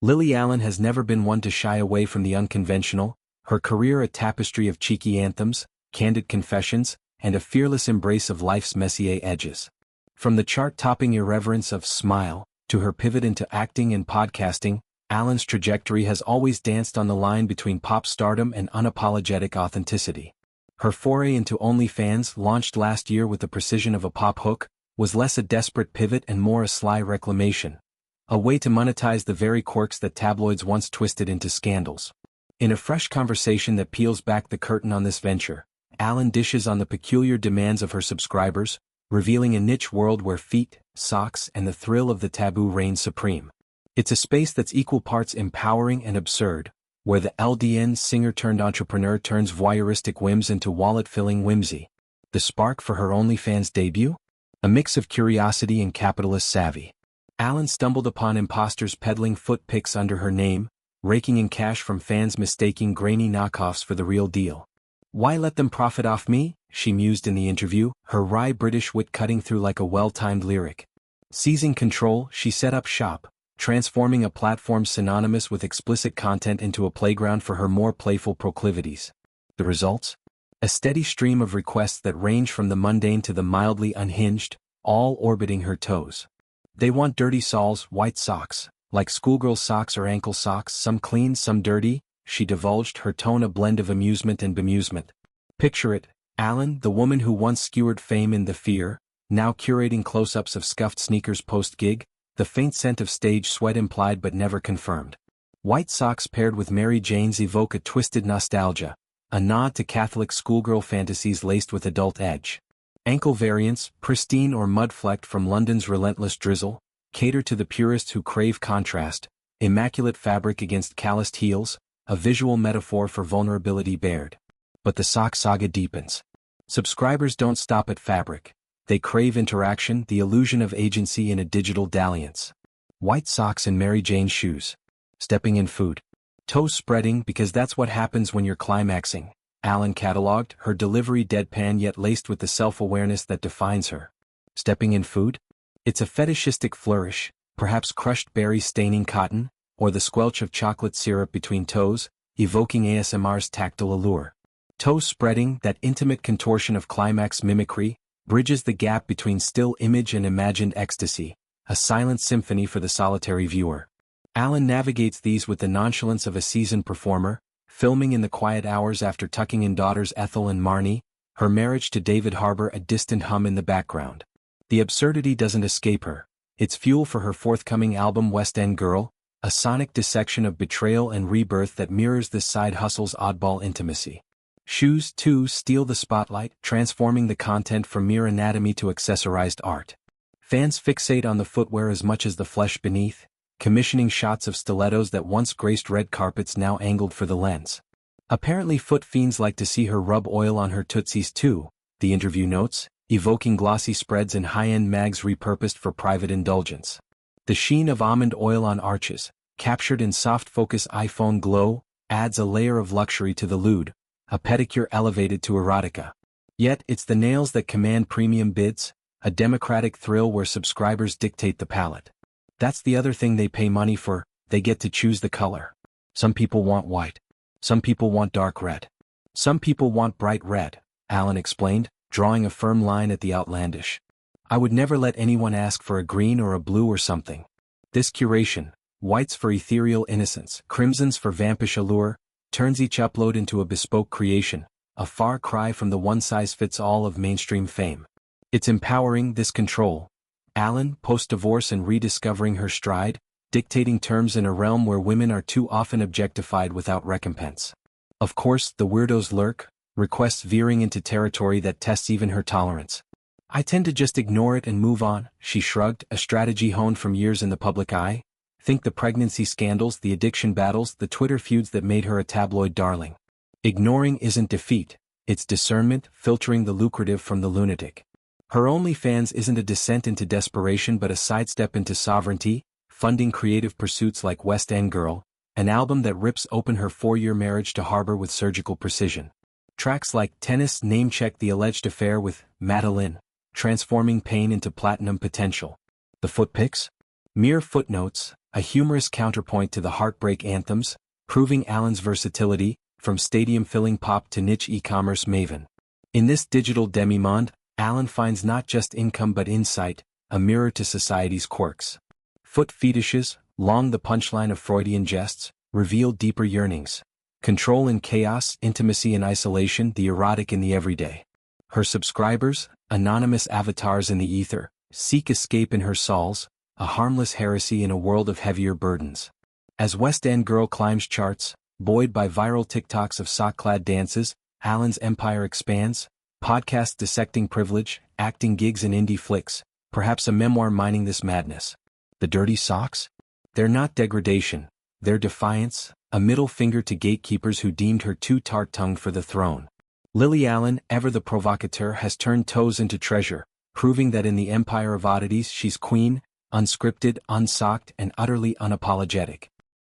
Lily Allen has never been one to shy away from the unconventional, her career a tapestry of cheeky anthems, candid confessions, and a fearless embrace of life's messier edges. From the chart-topping irreverence of Smile, to her pivot into acting and podcasting, Allen's trajectory has always danced on the line between pop stardom and unapologetic authenticity. Her foray into OnlyFans, launched last year with the precision of a pop hook, was less a desperate pivot and more a sly reclamation. A way to monetize the very quirks that tabloids once twisted into scandals. In a fresh conversation that peels back the curtain on this venture, Allen dishes on the peculiar demands of her subscribers, revealing a niche world where feet, socks, and the thrill of the taboo reign supreme. It's a space that's equal parts empowering and absurd, where the LDN singer-turned-entrepreneur turns voyeuristic whims into wallet-filling whimsy. The spark for her OnlyFans debut? A mix of curiosity and capitalist savvy. Allen stumbled upon imposters peddling foot pics under her name, raking in cash from fans mistaking grainy knockoffs for the real deal. "Why let them profit off me?" she mused in the interview, her wry British wit cutting through like a well-timed lyric. Seizing control, she set up shop, transforming a platform synonymous with explicit content into a playground for her more playful proclivities. The results? A steady stream of requests that range from the mundane to the mildly unhinged, all orbiting her toes. They want dirty soles, white socks, like schoolgirl socks or ankle socks, some clean, some dirty, she divulged, her tone a blend of amusement and bemusement. Picture it, Allen, the woman who once skewered fame in The Fear, now curating close-ups of scuffed sneakers post-gig, the faint scent of stage sweat implied but never confirmed. White socks paired with Mary Janes evoke a twisted nostalgia, a nod to Catholic schoolgirl fantasies laced with adult edge. Ankle variants, pristine or mud-flecked from London's relentless drizzle, cater to the purists who crave contrast, immaculate fabric against calloused heels, a visual metaphor for vulnerability bared. But the sock saga deepens. Subscribers don't stop at fabric. They crave interaction, the illusion of agency in a digital dalliance. White socks and Mary Jane shoes. Stepping in food. Toes spreading because that's what happens when you're climaxing. Allen cataloged, her delivery deadpan yet laced with the self-awareness that defines her. Stepping in food? It's a fetishistic flourish, perhaps crushed berries staining cotton, or the squelch of chocolate syrup between toes, evoking ASMR's tactile allure. Toes spreading, that intimate contortion of climax mimicry, bridges the gap between still image and imagined ecstasy, a silent symphony for the solitary viewer. Allen navigates these with the nonchalance of a seasoned performer, filming in the quiet hours after tucking in daughters Ethel and Marnie, her marriage to David Harbour a distant hum in the background. The absurdity doesn't escape her. It's fuel for her forthcoming album West End Girl, a sonic dissection of betrayal and rebirth that mirrors this side hustle's oddball intimacy. Shoes, too, steal the spotlight, transforming the content from mere anatomy to accessorized art. Fans fixate on the footwear as much as the flesh beneath, commissioning shots of stilettos that once graced red carpets now angled for the lens. Apparently foot fiends like to see her rub oil on her tootsies too, the interview notes, evoking glossy spreads in high-end mags repurposed for private indulgence. The sheen of almond oil on arches, captured in soft focus iPhone glow, adds a layer of luxury to the lewd, a pedicure elevated to erotica. Yet it's the nails that command premium bids, a democratic thrill where subscribers dictate the palette. That's the other thing they pay money for, they get to choose the color. Some people want white. Some people want dark red. Some people want bright red, Allen explained, drawing a firm line at the outlandish. I would never let anyone ask for a green or a blue or something. This curation, whites for ethereal innocence, crimsons for vampish allure, turns each upload into a bespoke creation, a far cry from the one-size-fits-all of mainstream fame. It's empowering, this control. Allen, post-divorce and rediscovering her stride, dictating terms in a realm where women are too often objectified without recompense. Of course, the weirdos lurk, requests veering into territory that tests even her tolerance. I tend to just ignore it and move on, she shrugged, a strategy honed from years in the public eye. Think the pregnancy scandals, the addiction battles, the Twitter feuds that made her a tabloid darling. Ignoring isn't defeat, it's discernment, filtering the lucrative from the lunatic. Her OnlyFans isn't a descent into desperation but a sidestep into sovereignty, funding creative pursuits like West End Girl, an album that rips open her 4-year marriage to Harbour with surgical precision. Tracks like Tennis name-check the alleged affair with Madeline, transforming pain into platinum potential. The foot pics? Mere footnotes, a humorous counterpoint to the heartbreak anthems, proving Alan's versatility, from stadium-filling pop to niche e-commerce maven. In this digital demimonde, Alan finds not just income but insight, a mirror to society's quirks. Foot fetishes, long the punchline of Freudian jests, reveal deeper yearnings. Control in chaos, intimacy in isolation, the erotic in the everyday. Her subscribers, anonymous avatars in the ether, seek escape in her sols, a harmless heresy in a world of heavier burdens. As West End Girl climbs charts, buoyed by viral TikToks of sock-clad dances, Alan's empire expands, podcasts dissecting privilege, acting gigs in indie flicks, perhaps a memoir mining this madness. The dirty socks? They're not degradation, they're defiance, a middle finger to gatekeepers who deemed her too tart-tongued for the throne. Lily Allen, ever the provocateur, has turned toes into treasure, proving that in the empire of oddities she's queen, unscripted, unsocked, and utterly unapologetic.